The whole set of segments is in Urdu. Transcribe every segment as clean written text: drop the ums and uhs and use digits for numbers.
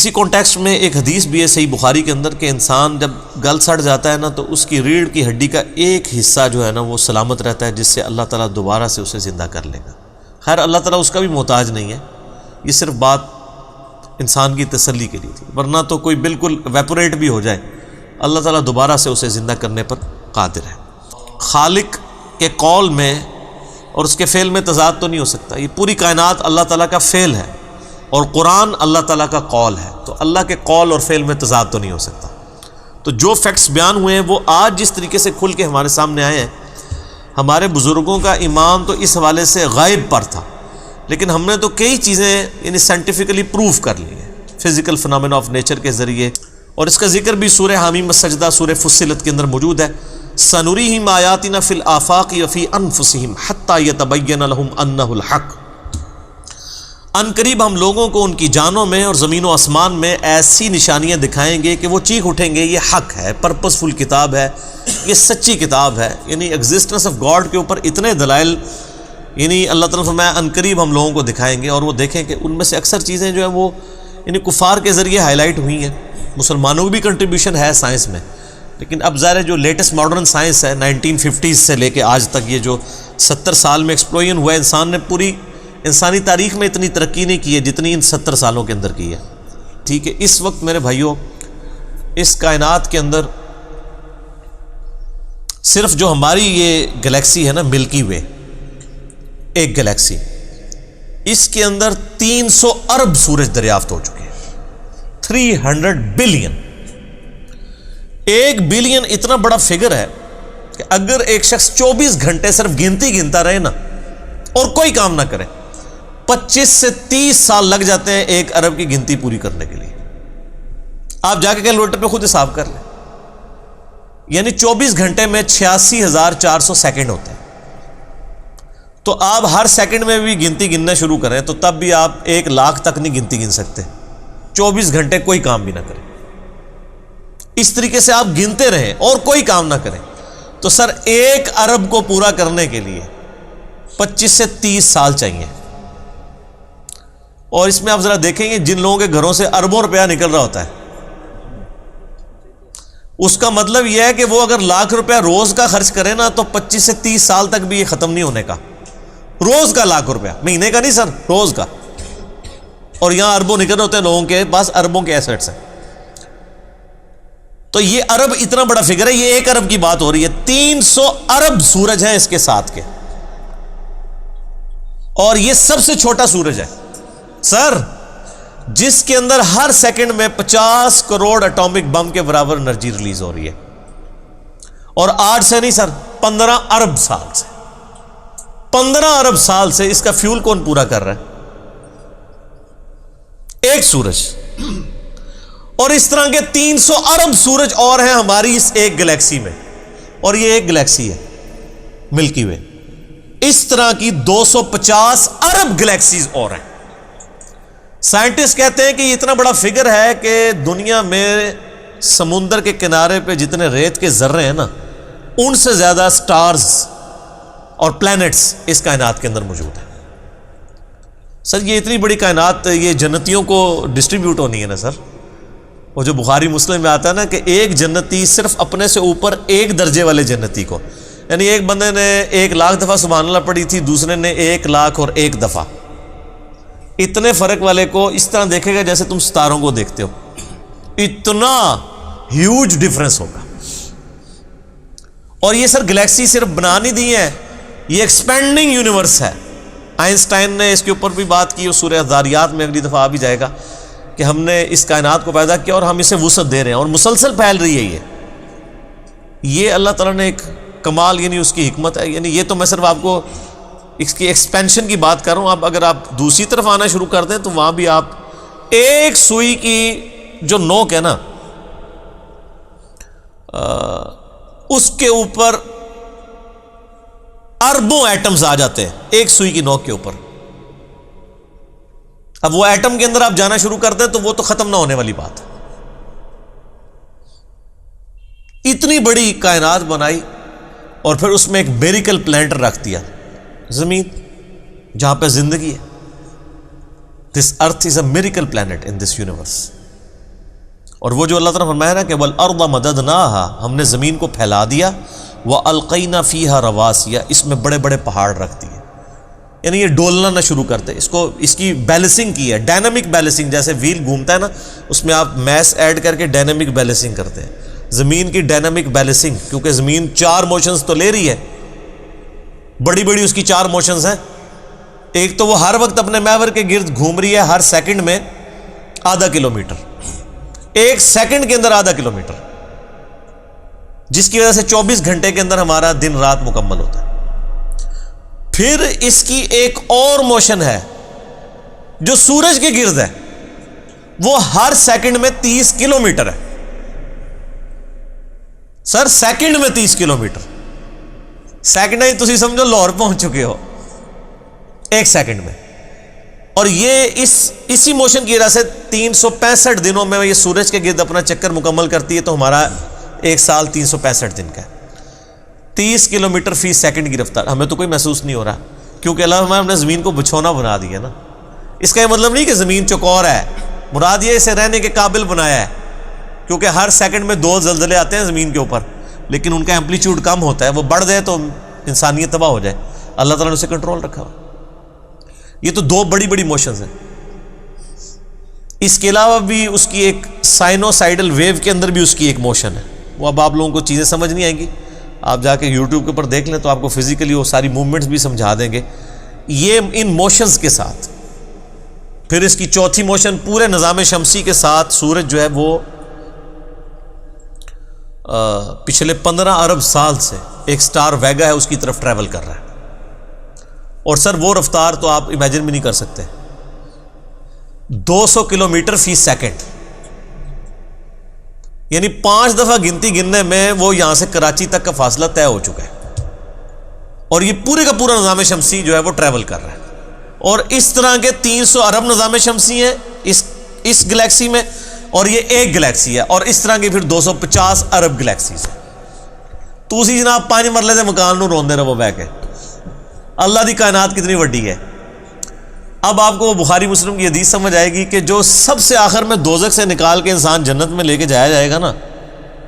اسی کانٹیکسٹ میں ایک حدیث بھی ہے صحیح بخاری کے اندر کہ انسان جب گل سڑ جاتا ہے نا تو اس کی ریڑھ کی ہڈی کا ایک حصہ جو ہے نا وہ سلامت رہتا ہے، جس سے اللہ تعالیٰ دوبارہ سے اسے زندہ کر لے گا۔ خیر اللہ تعالیٰ اس کا بھی محتاج نہیں ہے، یہ صرف بات انسان کی تسلی کے لیے تھی، ورنہ تو کوئی بالکل ویپوریٹ بھی ہو جائے اللہ تعالیٰ دوبارہ سے اسے زندہ کرنے پر قادر ہے۔ خالق کے قول میں اور اس کے فعل میں تضاد تو نہیں ہو سکتا، یہ پوری کائنات اللہ تعالیٰ کا فعل ہے اور قرآن اللہ تعالیٰ کا قول ہے، تو اللہ کے قول اور فعل میں تضاد تو نہیں ہو سکتا۔ تو جو فیکٹس بیان ہوئے ہیں وہ آج جس طریقے سے کھل کے ہمارے سامنے آئے ہیں، ہمارے بزرگوں کا ایمان تو اس حوالے سے غائب پر تھا، لیکن ہم نے تو کئی چیزیں یعنی سائنٹیفکلی پروف کر لی ہیں فزیکل فنامنا آف نیچر کے ذریعے، اور اس کا ذکر بھی سورہ حامیم السجدہ سورہ فصلت کے اندر موجود ہے۔ سنریہم آیاتنا فی الآفاق وفی انفسہم حتی یتبین لہم انہ الحق، ان قریب ہم لوگوں کو ان کی جانوں میں اور زمین و آسمان میں ایسی نشانیاں دکھائیں گے کہ وہ چیخ اٹھیں گے یہ حق ہے، پرپسفل کتاب ہے، یہ سچی کتاب ہے۔ یعنی ایگزسٹنس آف گاڈ کے اوپر اتنے دلائل یعنی اللہ تعالیٰ نے فرمایا ان قریب ہم لوگوں کو دکھائیں گے، اور وہ دیکھیں کہ ان میں سے اکثر چیزیں جو ہیں وہ یعنی کفار کے ذریعے ہائی لائٹ ہوئی ہیں، مسلمانوں کی بھی کنٹریبیوشن ہے سائنس میں، لیکن اب ظاہر ہے جو لیٹسٹ ماڈرن سائنس ہے 1950s سے لے کے آج تک، یہ جو 70 سال میں ایکسپلوژن ہوا ہے، انسان نے پوری انسانی تاریخ میں اتنی ترقی نہیں کی ہے جتنی ان 70 سالوں کے اندر کی ہے۔ ٹھیک ہے، اس وقت میرے بھائیوں اس کائنات کے اندر صرف جو ہماری یہ گلیکسی ہے نا ملکی وے، ایک گلیکسی، اس کے اندر 300 ارب سورج دریافت ہو چکے ہیں، 300 بلین۔ 1 بلین اتنا بڑا فگر ہے کہ اگر ایک شخص 24 گھنٹے صرف گنتی گنتا رہے نا اور کوئی کام نہ کرے، 25 سے 30 سال لگ جاتے ہیں 1 ارب کی گنتی پوری کرنے کے لیے۔ آپ جا کے کیلکولیٹر پہ خود حساب کر لیں، یعنی 24 گھنٹے میں 86,400 سیکنڈ ہوتے ہیں، تو آپ ہر سیکنڈ میں بھی گنتی گننا شروع کریں تو تب بھی آپ 1 لاکھ تک نہیں گنتی گن سکتے، 24 گھنٹے کوئی کام بھی نہ کریں۔ اس طریقے سے آپ گنتے رہیں اور کوئی کام نہ کریں تو سر 1 ارب کو پورا کرنے کے لیے 25 سے 30 سال چاہیے۔ اور اس میں آپ ذرا دیکھیں گے جن لوگوں کے گھروں سے اربوں روپیہ نکل رہا ہوتا ہے، اس کا مطلب یہ ہے کہ وہ اگر لاکھ روپیہ روز کا خرچ کرے نا تو 25 سے 30 سال تک بھی یہ ختم نہیں ہونے کا، روز کا لاکھ روپیہ، مہینے کا نہیں سر، روز کا۔ اور یہاں اربوں نکل رہے ہوتے ہیں لوگوں کے پاس، اربوں کے ایسٹس ہیں۔ تو یہ ارب اتنا بڑا فگر ہے، یہ 1 ارب کی بات ہو رہی ہے، 300 ارب سورج ہیں اس کے ساتھ کے، اور یہ سب سے چھوٹا سورج ہے سر، جس کے اندر ہر سیکنڈ میں 50 کروڑ اٹامک بم کے برابر انرجی ریلیز ہو رہی ہے، اور 8 سے نہیں سر 15 ارب سال سے، 15 ارب سال سے اس کا فیول کون پورا کر رہا ہے؟ ایک سورج۔ اور اس طرح کے 300 ارب سورج اور ہیں ہماری اس ایک گلیکسی میں، اور یہ ایک گلیکسی ہے ملکی وے۔ اس طرح کی 250 ارب گلیکسیز اور ہیں۔ سائنٹسٹ کہتے ہیں کہ یہ اتنا بڑا فگر ہے کہ دنیا میں سمندر کے کنارے پہ جتنے ریت کے ذرے ہیں نا، ان سے زیادہ سٹارز اور پلینٹس اس کائنات کے اندر موجود ہیں۔ سر یہ اتنی بڑی کائنات یہ جنتیوں کو ڈسٹریبیوٹ ہونی ہے نا سر، وہ جو بخاری مسلم میں آتا ہے نا کہ ایک جنتی صرف اپنے سے اوپر 1 درجے والے جنتی کو، یعنی ایک بندے نے 1 لاکھ دفعہ سبحان اللہ پڑھی تھی، دوسرے نے 1 لاکھ اور 1 دفعہ، اتنے فرق والے کو اس طرح دیکھے گا جیسے تم ستاروں کو دیکھتے ہو، اتنا ہیوج ڈفرنس ہوگا۔ اور یہ سر گلیکسی صرف بنا نہیں دی ہے، یہ ایکسپینڈنگ یونیورس ہے۔ آئنسٹائن نے اس کے اوپر بھی بات کی، سورہ ذاریات میں اگلی دفعہ آ بھی جائے گا کہ ہم نے اس کائنات کو پیدا کیا اور ہم اسے وسعت دے رہے ہیں اور مسلسل پھیل رہی ہے۔ یہ اللہ تعالیٰ نے ایک کمال یعنی اس کی حکمت ہے۔ یعنی یہ تو میں صرف آپ کو اس کی ایکسپینشن کی بات کر رہا ہوں، اب اگر آپ دوسری طرف آنا شروع کر دیں تو وہاں بھی آپ ایک سوئی کی جو نوک ہے نا اس کے اوپر اربوں ایٹمز آ جاتے ہیں، ایک سوئی کی نوک کے اوپر۔ اب وہ ایٹم کے اندر آپ جانا شروع کر دیں تو وہ تو ختم نہ ہونے والی بات ہے۔ اتنی بڑی کائنات بنائی اور پھر اس میں ایک میریکل پلانٹ رکھ دیا، زمین جہاں پہ زندگی ہے۔ This earth is a miracle planet in this universe. اور وہ جو اللہ تعالیٰ نے فرمایا نا کہ وَالْأَرْضَ مَدَدْنَاهَا، ہم نے زمین کو پھیلا دیا، وَأَلْقَيْنَا فِيهَا رَوَاسِيَ، اس میں بڑے بڑے پہاڑ رکھ دیے، یعنی یہ ڈولنا نہ شروع کرتے، اس کی بیلنسنگ کی ہے، ڈائنامک بیلنسنگ، جیسے ویل گھومتا ہے نا اس میں آپ میس ایڈ کر کے ڈائنامک بیلنسنگ کرتے ہیں، زمین کی ڈائنامک بیلنسنگ، کیونکہ زمین 4 موشنز تو لے رہی ہے، بڑی بڑی اس کی 4 موشنز ہیں، ایک تو وہ ہر وقت اپنے محور کے گرد گھوم رہی ہے، ہر سیکنڈ میں آدھا کلومیٹر، ایک سیکنڈ کے اندر آدھا کلومیٹر، جس کی وجہ سے 24 گھنٹے کے اندر ہمارا دن رات مکمل ہوتا ہے۔ پھر اس کی ایک اور موشن ہے جو سورج کے گرد ہے، وہ ہر سیکنڈ میں 30 کلومیٹر ہے۔ سر سیکنڈ میں 30 کلومیٹر، سیکنڈ ہی تسی سمجھو لاہور پہنچ چکے ہو ایک سیکنڈ میں، اور یہ اسی موشن کی وجہ سے 365 دنوں میں یہ سورج کے گرد اپنا چکر مکمل کرتی ہے، تو ہمارا ایک سال 365 دن کا ہے۔ 30 کلومیٹر فی سیکنڈ کی رفتار، ہمیں تو کوئی محسوس نہیں ہو رہا، کیونکہ اللہ ہمارے نے زمین کو بچھونا بنا دیا نا۔ اس کا یہ مطلب نہیں کہ زمین چوکور ہے، مراد یہ اسے رہنے کے قابل بنایا ہے، کیونکہ ہر سیکنڈ میں 2 زلزلے آتے ہیں زمین کے اوپر، لیکن ان کا ایمپلیٹیوڈ کم ہوتا ہے، وہ بڑھ جائے تو انسانیت تباہ ہو جائے، اللہ تعالیٰ نے اسے کنٹرول رکھا ہوا۔ یہ تو 2 بڑی بڑی موشنز ہیں، اس کے علاوہ بھی اس کی ایک سائنوسائیڈل ویو کے اندر بھی اس کی ایک موشن ہے، وہ اب آپ لوگوں کو چیزیں سمجھ نہیں آئیں گی، آپ جا کے یوٹیوب کے اوپر دیکھ لیں تو آپ کو فزیکلی وہ ساری موومنٹس بھی سمجھا دیں گے۔ یہ ان موشنز کے ساتھ، پھر اس کی چوتھی موشن پورے نظام شمسی کے ساتھ، سورج جو ہے وہ پچھلے 15 ارب سال سے ایک سٹار ویگا ہے اس کی طرف ٹریول کر رہا ہے، اور سر وہ رفتار تو آپ امیجن بھی نہیں کر سکتے، 200 کلومیٹر فی سیکنڈ، یعنی 5 دفعہ گنتی گننے میں وہ یہاں سے کراچی تک کا فاصلہ طے ہو چکا ہے، اور یہ پورے کا پورا نظام شمسی جو ہے وہ ٹریول کر رہا ہے، اور اس طرح کے 300 ارب نظام شمسی ہیں اس گلیکسی میں، اور یہ ایک گلیکسی ہے، اور اس طرح کی پھر 250 ارب گلیکسیز ہیں۔ تو اسی جناب 5 مرلے دے مکان نو روندے رہو بہ کے، اللہ دی کائنات کتنی وڈی ہے۔ اب آپ کو وہ بخاری مسلم کی حدیث سمجھ آئے گی کہ جو سب سے آخر میں دوزخ سے نکال کے انسان جنت میں لے کے جایا جائے گا نا،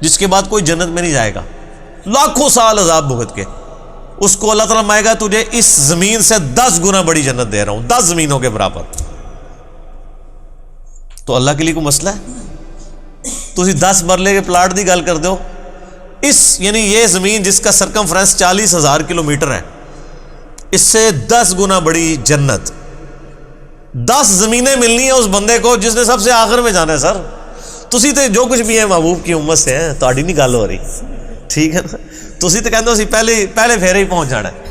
جس کے بعد کوئی جنت میں نہیں جائے گا، لاکھوں سال عذاب بھگت کے، اس کو اللہ تعالیٰ مائے گا تجھے اس زمین سے 10 گنا بڑی جنت دے رہا ہوں، 10 زمینوں کے برابر۔ تو اللہ کے لیے کوئی مسئلہ ہے؟ تو اسی 10 مرلے کے پلاٹ دی گل کر دو، یعنی یہ زمین جس کا سرکمفرنس 40,000 کلومیٹر ہے، اس سے 10 گنا بڑی جنت، 10 زمینیں ملنی ہیں اس بندے کو جس نے سب سے آخر میں جانا ہے۔ سر تسی تے جو کچھ بھی ہیں محبوب کی امت سے ہیں، تہاڈی نہیں گل ہو رہی، ٹھیک ہے نا؟ تسی تے کہندے ہو پہلے پھیرے ہی پہنچ جانا ہے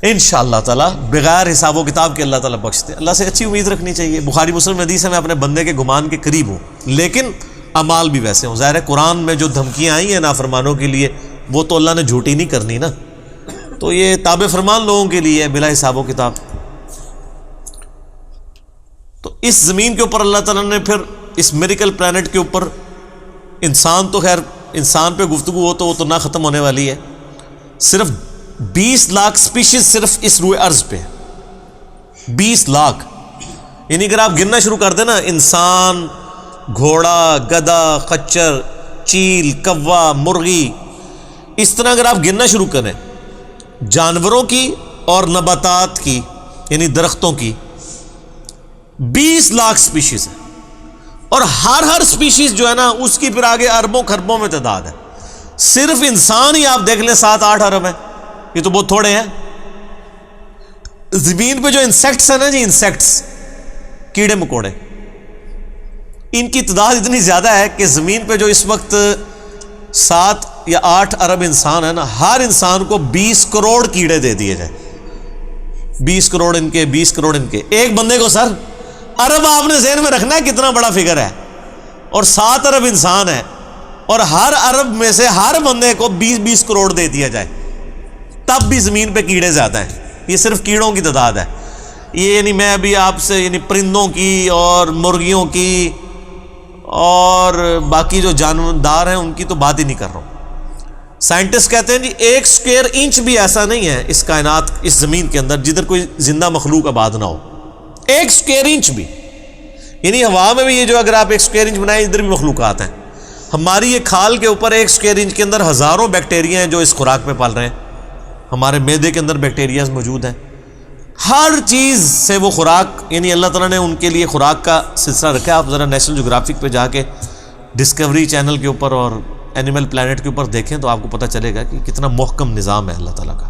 انشاءاللہ تعالیٰ، بغیر حساب و کتاب کے اللہ تعالیٰ بخشتے ہیں۔ اللہ سے اچھی امید رکھنی چاہیے۔ بخاری مسلم حدیث ہے میں اپنے بندے کے گمان کے قریب ہوں، لیکن اعمال بھی ویسے ہوں۔ ظاہر ہے قرآن میں جو دھمکیاں آئی ہیں نافرمانوں کے لیے، وہ تو اللہ نے جھوٹی نہیں کرنی نا، تو یہ تابع فرمان لوگوں کے لیے ہے بلا حساب و کتاب۔ تو اس زمین کے اوپر اللہ تعالیٰ نے پھر اس میریکل پلانٹ کے اوپر انسان تو خیر انسان پہ گفتگو ہو تو وہ تو نہ ختم ہونے والی ہے، صرف 20 لاکھ سپیشیز صرف اس روئے ارض پہ، 20 لاکھ، یعنی اگر آپ گننا شروع کر دیں نا، انسان، گھوڑا، گدھا، خچر، چیل، کوا، مرغی، اس طرح اگر آپ گننا شروع کریں جانوروں کی اور نباتات کی، یعنی درختوں کی، 20 لاکھ سپیشیز ہے، اور ہر سپیشیز جو ہے نا اس کی پھر آگے اربوں خربوں میں تعداد ہے۔ صرف انسان ہی آپ دیکھ لیں 7-8 ارب ہیں، یہ تو بہت تھوڑے ہیں۔ زمین پہ جو انسیکٹس ہیں نا جی، انسیکٹس، کیڑے مکوڑے، ان کی تعداد اتنی زیادہ ہے کہ زمین پہ جو اس وقت 7 یا 8 ارب انسان ہے نا، ہر انسان کو 20 کروڑ کیڑے دے دیے جائیں، 20 کروڑ ان کے، 20 کروڑ ان کے، ایک بندے کو سر ارب آپ نے ذہن میں رکھنا ہے کتنا بڑا فگر ہے، اور 7 ارب انسان ہے، اور ہر ارب میں سے ہر بندے کو 20-20 کروڑ دے دیا جائے، تب بھی زمین پہ کیڑے زیادہ ہیں۔ یہ صرف کیڑوں کی تعداد ہے، یہ یعنی میں ابھی آپ سے یعنی پرندوں کی اور مرغیوں کی اور باقی جو جاندار ہیں ان کی تو بات ہی نہیں کر رہا ہوں۔ سائنٹسٹ کہتے ہیں جی 1 اسکوائر انچ بھی ایسا نہیں ہے اس کائنات، اس زمین کے اندر جدھر کوئی زندہ مخلوق آباد نہ ہو، 1 اسکوائر انچ بھی، یعنی ہوا میں بھی یہ جو اگر آپ ایک اسکوائر انچ بنائیں ادھر بھی مخلوقات ہیں. ہماری یہ کھال کے اوپر ایک اسکوائر انچ کے اندر ہزاروں بیکٹیریا ہیں جو اس خوراک پہ پال رہے ہیں. ہمارے معدے کے اندر بیکٹیریاز موجود ہیں. ہر چیز سے وہ خوراک، یعنی اللہ تعالیٰ نے ان کے لیے خوراک کا سلسلہ رکھا ہے. آپ ذرا نیشنل جغرافک پہ جا کے ڈسکوری چینل کے اوپر اور اینیمل پلانٹ کے اوپر دیکھیں تو آپ کو پتہ چلے گا کہ کتنا محکم نظام ہے اللہ تعالیٰ کا.